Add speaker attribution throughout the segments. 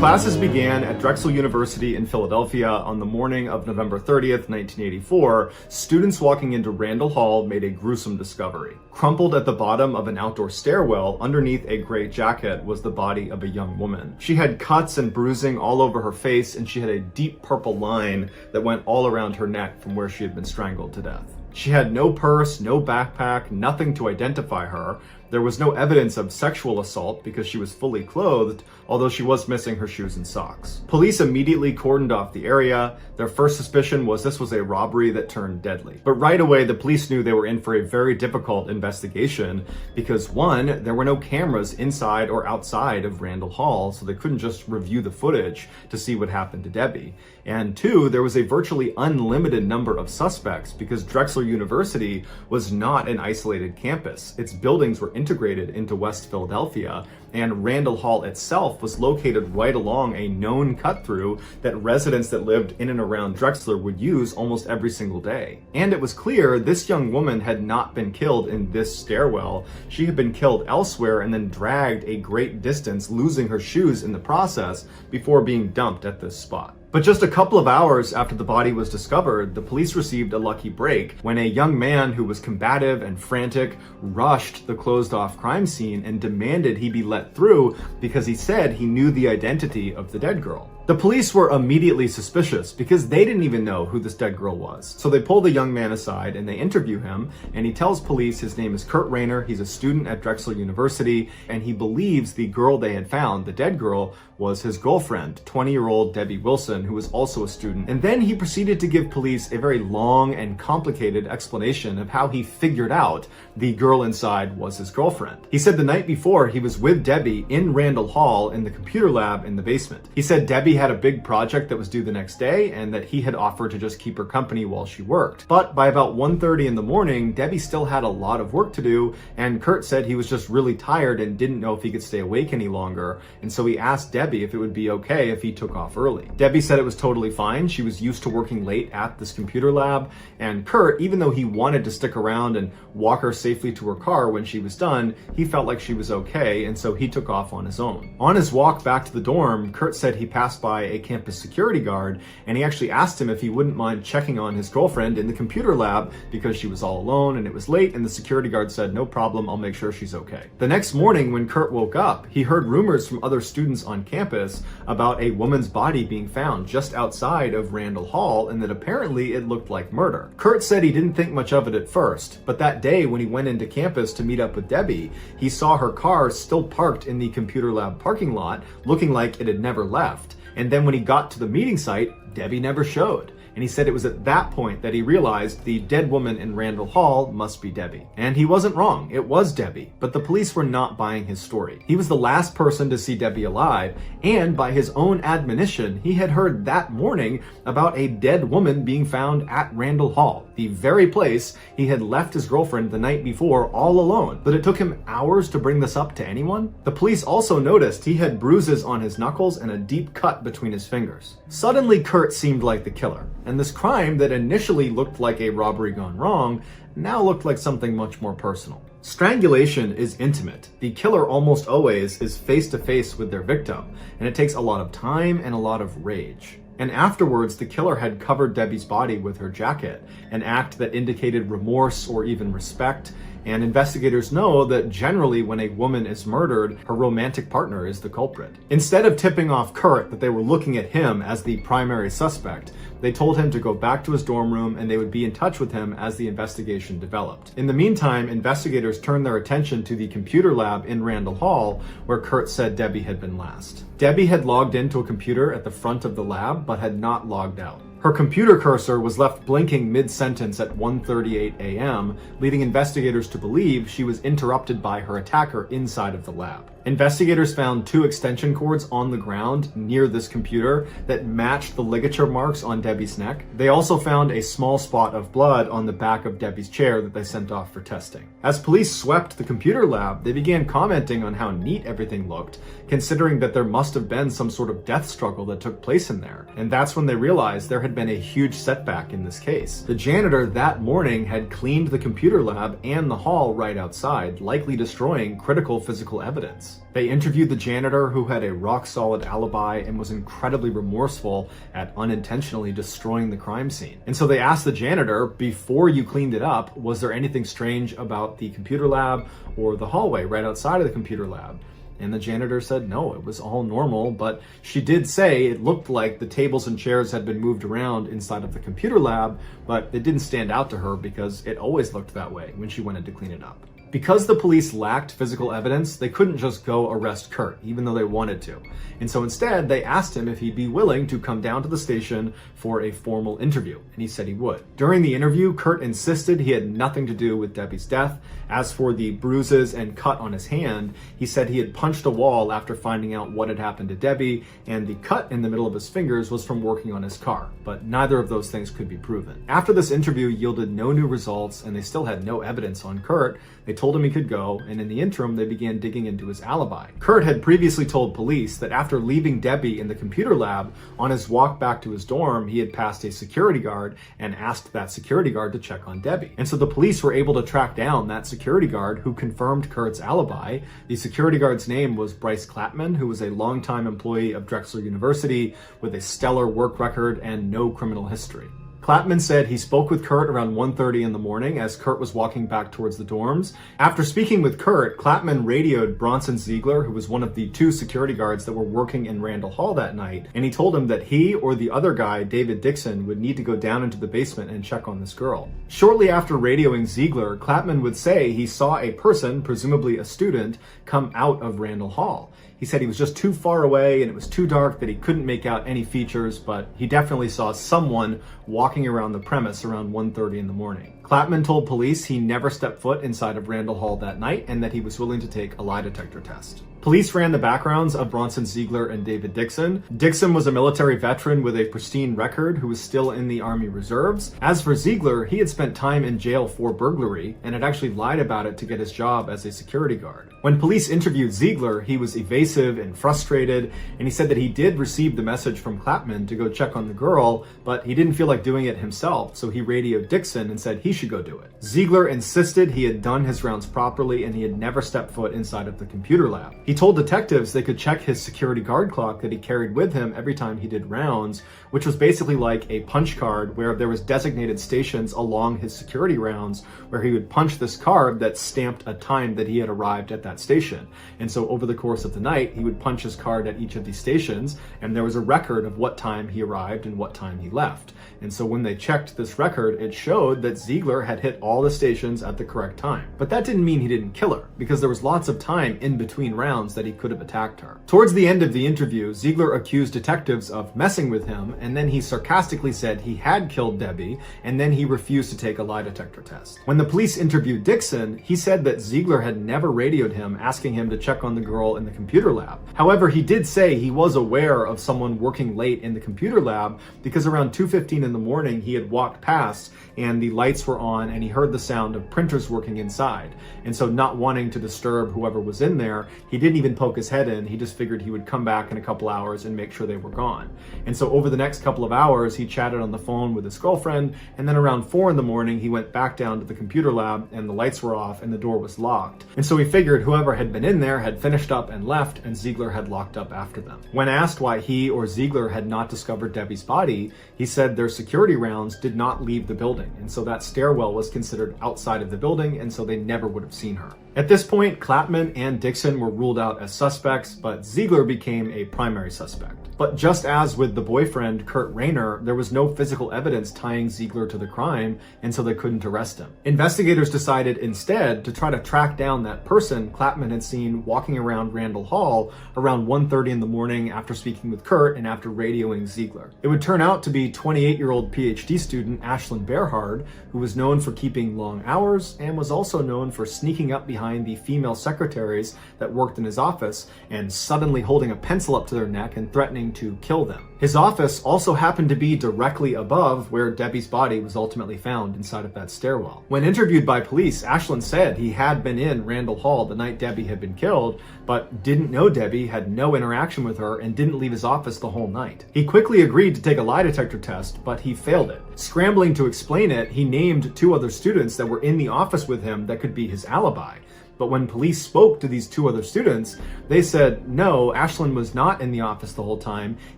Speaker 1: Classes began at Drexel University in Philadelphia on the morning of November 30th, 1984. Students walking into Randall Hall made a gruesome discovery. Crumpled at the bottom of an outdoor stairwell underneath a gray jacket was the body of a young woman. She had cuts and bruising all over her face, and she had a deep purple line that went all around her neck from where she had been strangled to death. She had no purse, no backpack, nothing to identify her. There was no evidence of sexual assault because she was fully clothed, although she was missing her shoes and socks. Police immediately cordoned off the area. Their first suspicion was this was a robbery that turned deadly. But right away, the police knew they were in for a very difficult investigation because, one, there were no cameras inside or outside of Randall Hall, so they couldn't just review the footage to see what happened to Debbie. And two, there was a virtually unlimited number of suspects because Drexel University was not an isolated campus. Its buildings were integrated into West Philadelphia, and Randall Hall itself was located right along a known cut-through that residents that lived in and around Drexel would use almost every single day. And it was clear this young woman had not been killed in this stairwell. She had been killed elsewhere and then dragged a great distance, losing her shoes in the process before being dumped at this spot. But just a couple of hours after the body was discovered, the police received a lucky break when a young man who was combative and frantic rushed the closed-off crime scene and demanded he be let through because he said he knew the identity of the dead girl. The police were immediately suspicious because they didn't even know who this dead girl was. So they pull the young man aside and they interview him, and he tells police his name is Kurt Rayner, he's a student at Drexel University, and he believes the girl they had found, the dead girl, was his girlfriend, 20-year-old Debbie Wilson, who was also a student. And then he proceeded to give police a very long and complicated explanation of how he figured out the girl inside was his girlfriend. He said the night before he was with Debbie in Randall Hall in the computer lab in the basement. He said Debbie had a big project that was due the next day and that he had offered to just keep her company while she worked. But by about 1:30 in the morning, Debbie still had a lot of work to do, and Kurt said he was just really tired and didn't know if he could stay awake any longer, and so he asked Debbie if it would be okay if he took off early. Debbie said it was totally fine. She was used to working late at this computer lab, and Kurt, even though he wanted to stick around and walk her safely to her car when she was done, he felt like she was okay, and so he took off on his own. On his walk back to the dorm, Kurt said he passed by a campus security guard, and he actually asked him if he wouldn't mind checking on his girlfriend in the computer lab because she was all alone and it was late, and the security guard said, "No problem, I'll make sure she's okay." The next morning when Kurt woke up, he heard rumors from other students on campus about a woman's body being found just outside of Randall Hall and that apparently it looked like murder. Kurt said he didn't think much of it at first, but that day when he went into campus to meet up with Debbie, he saw her car still parked in the computer lab parking lot, looking like it had never left. And then when he got to the meeting site, Debbie never showed. And he said it was at that point that he realized the dead woman in Randall Hall must be Debbie. And he wasn't wrong, it was Debbie, but the police were not buying his story. He was the last person to see Debbie alive, and by his own admonition, he had heard that morning about a dead woman being found at Randall Hall, the very place he had left his girlfriend the night before all alone. But it took him hours to bring this up to anyone. The police also noticed he had bruises on his knuckles and a deep cut between his fingers. Suddenly, Kurt seemed like the killer. And this crime that initially looked like a robbery gone wrong now looked like something much more personal. Strangulation is intimate. The killer almost always is face to face with their victim, and it takes a lot of time and a lot of rage. And afterwards, the killer had covered Debbie's body with her jacket, an act that indicated remorse or even respect. And investigators know that generally when a woman is murdered, her romantic partner is the culprit. Instead of tipping off Kurt that they were looking at him as the primary suspect, they told him to go back to his dorm room and they would be in touch with him as the investigation developed. In the meantime, investigators turned their attention to the computer lab in Randall Hall, where Kurt said Debbie had been last. Debbie had logged into a computer at the front of the lab, but had not logged out. Her computer cursor was left blinking mid-sentence at 1:38 a.m., leading investigators to believe she was interrupted by her attacker inside of the lab. Investigators found 2 extension cords on the ground near this computer that matched the ligature marks on Debbie's neck. They also found a small spot of blood on the back of Debbie's chair that they sent off for testing. As police swept the computer lab, they began commenting on how neat everything looked, considering that there must have been some sort of death struggle that took place in there. And that's when they realized there had been a huge setback in this case. The janitor that morning had cleaned the computer lab and the hall right outside, likely destroying critical physical evidence. police. They interviewed the janitor, who had a rock-solid alibi and was incredibly remorseful at unintentionally destroying the crime scene. And so they asked the janitor, before you cleaned it up, was there anything strange about the computer lab or the hallway right outside of the computer lab? And the janitor said no, it was all normal, but she did say it looked like the tables and chairs had been moved around inside of the computer lab, but it didn't stand out to her because it always looked that way when she went in to clean it up. Because the police lacked physical evidence, they couldn't just go arrest Kurt, even though they wanted to. And so instead, they asked him if he'd be willing to come down to the station for a formal interview, and he said he would. During the interview, Kurt insisted he had nothing to do with Debbie's death. As for the bruises and cut on his hand, he said he had punched a wall after finding out what had happened to Debbie, and the cut in the middle of his fingers was from working on his car, but neither of those things could be proven. After this interview yielded no new results, and they still had no evidence on Kurt, they told him he could go, and in the interim, they began digging into his alibi. Kurt had previously told police that after leaving Debbie in the computer lab, on his walk back to his dorm, he had passed a security guard and asked that security guard to check on Debbie. And so the police were able to track down that security guard who confirmed Kurt's alibi. The security guard's name was Bryce Clapman, who was a longtime employee of Drexel University with a stellar work record and no criminal history. Clapman said he spoke with Kurt around 1:30 in the morning as Kurt was walking back towards the dorms. After speaking with Kurt, Clapman radioed Bronson Ziegler, who was one of the 2 security guards that were working in Randall Hall that night, and he told him that he or the other guy, David Dixon, would need to go down into the basement and check on this girl. Shortly after radioing Ziegler, Clapman would say he saw a person, presumably a student, come out of Randall Hall. He said he was just too far away and it was too dark that he couldn't make out any features, but he definitely saw someone walking around the premise around 1:30 in the morning. Clapman told police he never stepped foot inside of Randall Hall that night and that he was willing to take a lie detector test. Police ran the backgrounds of Bronson Ziegler and David Dixon. Dixon was a military veteran with a pristine record who was still in the Army Reserves. As for Ziegler, he had spent time in jail for burglary and had actually lied about it to get his job as a security guard. When police interviewed Ziegler, he was evasive and frustrated, and he said that he did receive the message from Clapman to go check on the girl, but he didn't feel like doing it himself, so he radioed Dixon and said he should go do it. Ziegler insisted he had done his rounds properly and he had never stepped foot inside of the computer lab. He told detectives they could check his security guard clock that he carried with him every time he did rounds, which was basically like a punch card where there was designated stations along his security rounds where he would punch this card that stamped a time that he had arrived at that station. And so over the course of the night, he would punch his card at each of these stations, and there was a record of what time he arrived and what time he left. And so when they checked this record, it showed that Ziegler had hit all the stations at the correct time. But that didn't mean he didn't kill her, because there was lots of time in between rounds that he could have attacked her. Towards the end of the interview, Ziegler accused detectives of messing with him, and then he sarcastically said he had killed Debbie, and then he refused to take a lie detector test. When the police interviewed Dixon, he said that Ziegler had never radioed him asking him to check on the girl in the computer lab. However, he did say he was aware of someone working late in the computer lab because around 2:15 in the morning he had walked past and the lights were on and he heard the sound of printers working inside. And so not wanting to disturb whoever was in there, he didn't even poke his head in. He just figured he would come back in a couple hours and make sure they were gone. And so over the next couple of hours, he chatted on the phone with his girlfriend, and then around 4 in the morning, he went back down to the computer lab and the lights were off and the door was locked. And so he figured whoever had been in there had finished up and left, and Ziegler had locked up after them. When asked why he or Ziegler had not discovered Debbie's body, he said their security rounds did not leave the building, and so that stairwell was considered outside of the building, and so they never would have seen her. At this point, Clapman and Dixon were ruled out as suspects, but Ziegler became a primary suspect. But just as with the boyfriend, Kurt Rayner, there was no physical evidence tying Ziegler to the crime, and so they couldn't arrest him. Investigators decided instead to try to track down that person Clapman had seen walking around Randall Hall around 1:30 in the morning after speaking with Kurt and after radioing Ziegler. It would turn out to be 28-year-old PhD student Ashlyn Berhard, who was known for keeping long hours and was also known for sneaking up behind the female secretaries that worked in his office and suddenly holding a pencil up to their neck and threatening to kill them. His office also happened to be directly above where Debbie's body was ultimately found inside of that stairwell. When interviewed by police, Ashlyn said he had been in Randall Hall the night Debbie had been killed, but didn't know Debbie, had no interaction with her, and didn't leave his office the whole night. He quickly agreed to take a lie detector test, but he failed it. Scrambling to explain it, he named 2 other students that were in the office with him that could be his alibi. But when police spoke to these two other students, they said, no, Ashland was not in the office the whole time.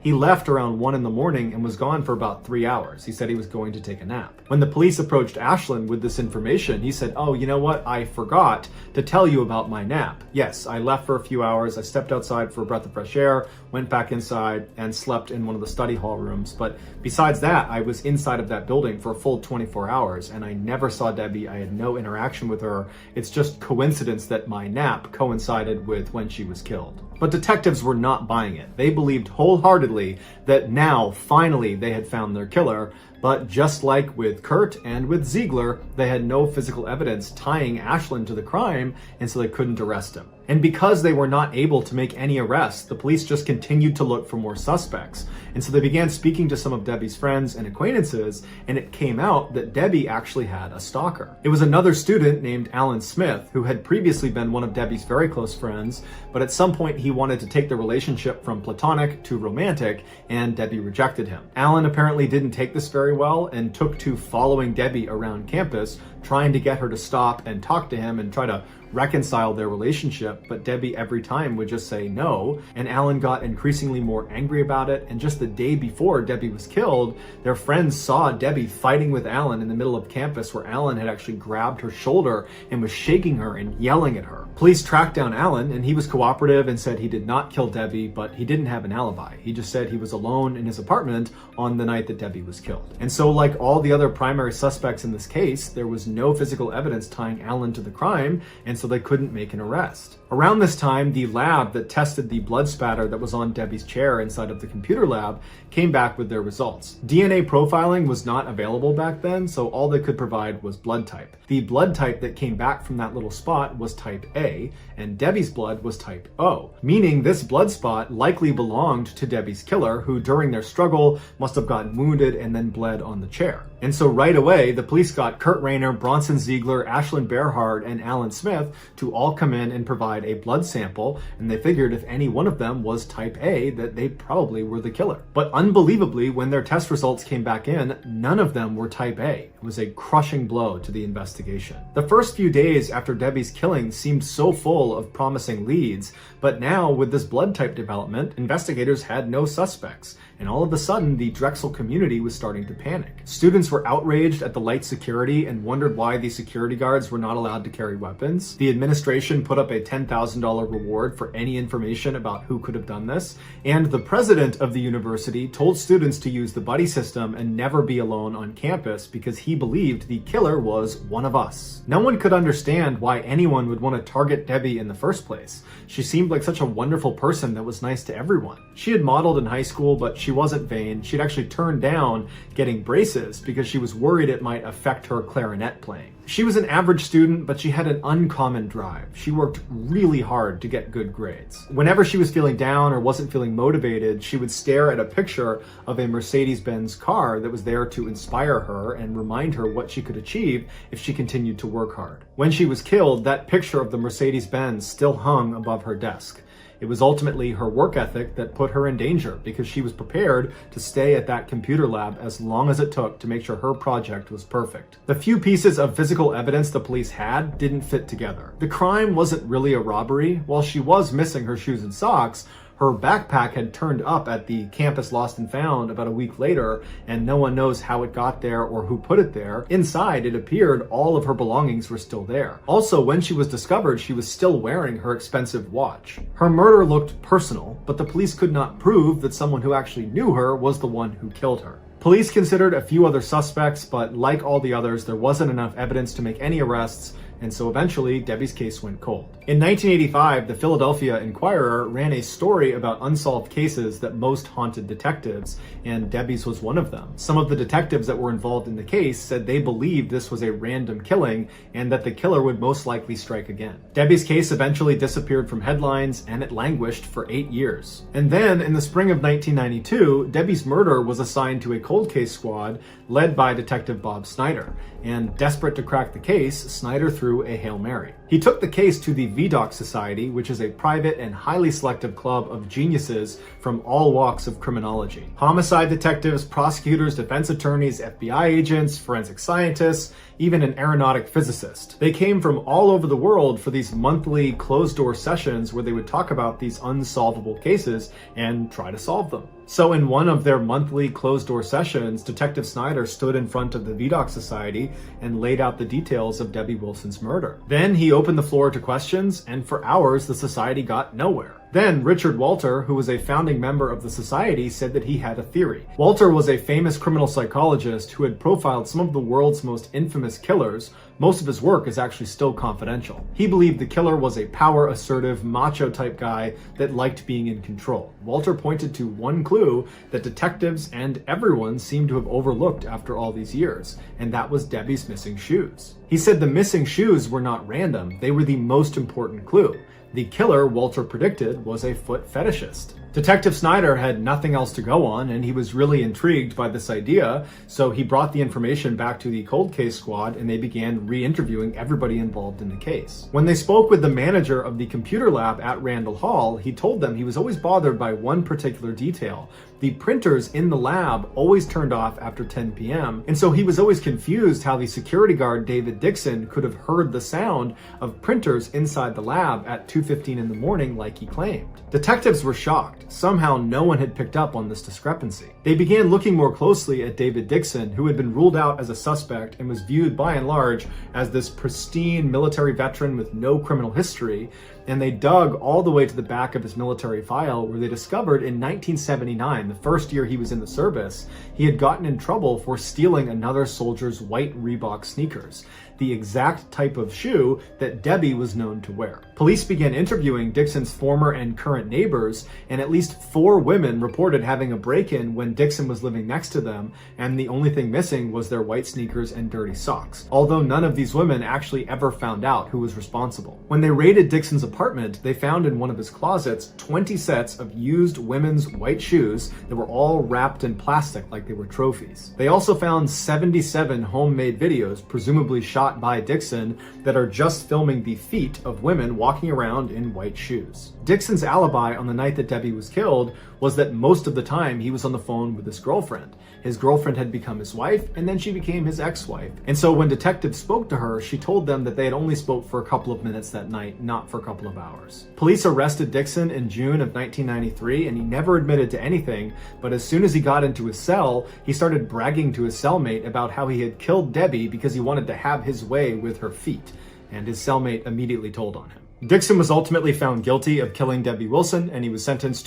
Speaker 1: He left around 1 in the morning and was gone for about 3 hours. He said he was going to take a nap. When the police approached Ashland with this information, he said, oh, you know what? I forgot to tell you about my nap. Yes, I left for a few hours. I stepped outside for a breath of fresh air, went back inside and slept in one of the study hall rooms. But besides that, I was inside of that building for a full 24 hours and I never saw Debbie. I had no interaction with her. It's just coincidence that my nap coincided with when she was killed. But detectives were not buying it. They believed wholeheartedly that now, finally, they had found their killer. But just like with Kurt and with Ziegler, they had no physical evidence tying Ashland to the crime, and so they couldn't arrest him. And because they were not able to make any arrests, the police just continued to look for more suspects. And so they began speaking to some of Debbie's friends and acquaintances, and it came out that Debbie actually had a stalker. It was another student named Alan Smith, who had previously been one of Debbie's very close friends, but at some point he wanted to take the relationship from platonic to romantic, and Debbie rejected him. Alan apparently didn't take this very well and took to following Debbie around campus, trying to get her to stop and talk to him and try to reconcile their relationship, but Debbie every time would just say no, and Alan got increasingly more angry about it. And just the day before Debbie was killed, their friends saw Debbie fighting with Alan in the middle of campus, where Alan had actually grabbed her shoulder and was shaking her and yelling at her. Police tracked down Alan, and he was cooperative and said he did not kill Debbie, but he didn't have an alibi. He just said he was alone in his apartment on the night that Debbie was killed. And so, like all the other primary suspects in this case, there was no physical evidence tying Alan to the crime, and so they couldn't make an arrest. Around this time, the lab that tested the blood spatter that was on Debbie's chair inside of the computer lab came back with their results. DNA profiling was not available back then, so all they could provide was blood type. The blood type that came back from that little spot was type A, and Debbie's blood was type O, meaning this blood spot likely belonged to Debbie's killer, who during their struggle must have gotten wounded and then bled on the chair. And so right away, the police got Kurt Rayner, Bronson Ziegler, Ashland Bearhard, and Alan Smith to all come in and provide a blood sample, and they figured if any one of them was type A, that they probably were the killer. But unbelievably, when their test results came back in, none of them were type A. It was a crushing blow to the investigation. The first few days after Debbie's killing seemed so full of promising leads, but now with this blood type development, investigators had no suspects. And all of a sudden, the Drexel community was starting to panic. Students were outraged at the light security and wondered why the security guards were not allowed to carry weapons. The administration put up a $10,000 reward for any information about who could have done this. And the president of the university told students to use the buddy system and never be alone on campus because he believed the killer was one of us. No one could understand why anyone would want to target Debbie in the first place. She seemed like such a wonderful person that was nice to everyone. She had modeled in high school, but she wasn't vain. She'd actually turned down getting braces because she was worried it might affect her clarinet playing. She was an average student, but she had an uncommon drive. She worked really hard to get good grades. Whenever she was feeling down or wasn't feeling motivated, she would stare at a picture of a Mercedes-Benz car that was there to inspire her and remind her what she could achieve if she continued to work hard. When she was killed, that picture of the Mercedes-Benz still hung above her desk. It was ultimately her work ethic that put her in danger because she was prepared to stay at that computer lab as long as it took to make sure her project was perfect. The few pieces of physical evidence the police had didn't fit together. The crime wasn't really a robbery. While she was missing her shoes and socks, her backpack had turned up at the campus lost and found about a week later, and no one knows how it got there or who put it there. Inside, it appeared all of her belongings were still there. Also, when she was discovered, she was still wearing her expensive watch. Her murder looked personal, but the police could not prove that someone who actually knew her was the one who killed her. Police considered a few other suspects, but like all the others, there wasn't enough evidence to make any arrests, and so eventually Debbie's case went cold. In 1985, the Philadelphia Inquirer ran a story about unsolved cases that most haunted detectives, and Debbie's was one of them. Some of the detectives that were involved in the case said they believed this was a random killing and that the killer would most likely strike again. Debbie's case eventually disappeared from headlines, and it languished for 8 years. And then, in the spring of 1992, Debbie's murder was assigned to a cold case squad led by Detective Bob Snyder. And desperate to crack the case, Snyder threw a Hail Mary. He took the case to the Vidocq Society, which is a private and highly selective club of geniuses from all walks of criminology. Homicide detectives, prosecutors, defense attorneys, FBI agents, forensic scientists, even an aeronautic physicist. They came from all over the world for these monthly closed-door sessions where they would talk about these unsolvable cases and try to solve them. So in one of their monthly closed-door sessions, Detective Snyder stood in front of the Vidocq Society and laid out the details of Debbie Wilson's murder. Then he opened the floor to questions, and for hours the society got nowhere. Then Richard Walter, who was a founding member of the society, said that he had a theory. Walter was a famous criminal psychologist who had profiled some of the world's most infamous killers. Most of his work is actually still confidential. He believed the killer was a power-assertive, macho-type guy that liked being in control. Walter pointed to one clue that detectives and everyone seemed to have overlooked after all these years, and that was Debbie's missing shoes. He said the missing shoes were not random, they were the most important clue. The killer, Walter predicted, was a foot fetishist. Detective Snyder had nothing else to go on, and he was really intrigued by this idea, so he brought the information back to the cold case squad and they began re-interviewing everybody involved in the case. When they spoke with the manager of the computer lab at Randall Hall, he told them he was always bothered by one particular detail. The printers in the lab always turned off after 10 p.m., and so he was always confused how the security guard David Dixon could have heard the sound of printers inside the lab at 2:15 in the morning like he claimed. Detectives were shocked. Somehow no one had picked up on this discrepancy. They began looking more closely at David Dixon, who had been ruled out as a suspect and was viewed by and large as this pristine military veteran with no criminal history, and they dug all the way to the back of his military file where they discovered in 1979, the first year he was in the service, he had gotten in trouble for stealing another soldier's white Reebok sneakers, the exact type of shoe that Debbie was known to wear. Police began interviewing Dixon's former and current neighbors, and at least 4 women reported having a break-in when Dixon was living next to them, and the only thing missing was their white sneakers and dirty socks, although none of these women actually ever found out who was responsible. When they raided Dixon's apartment, they found in one of his closets 20 sets of used women's white shoes that were all wrapped in plastic like they were trophies. They also found 77 homemade videos, presumably shot by Dixon, that are just filming the feet of women walking around in white shoes. Dixon's alibi on the night that Debbie was killed was that most of the time he was on the phone with his girlfriend. His girlfriend had become his wife, and then she became his ex-wife. And so when detectives spoke to her, she told them that they had only spoke for a couple of minutes that night, not for a couple of hours. Police arrested Dixon in June of 1993, and he never admitted to anything, but as soon as he got into his cell, he started bragging to his cellmate about how he had killed Debbie because he wanted to have his way with her feet, and his cellmate immediately told on him. Dixon was ultimately found guilty of killing Debbie Wilson, and he was sentenced to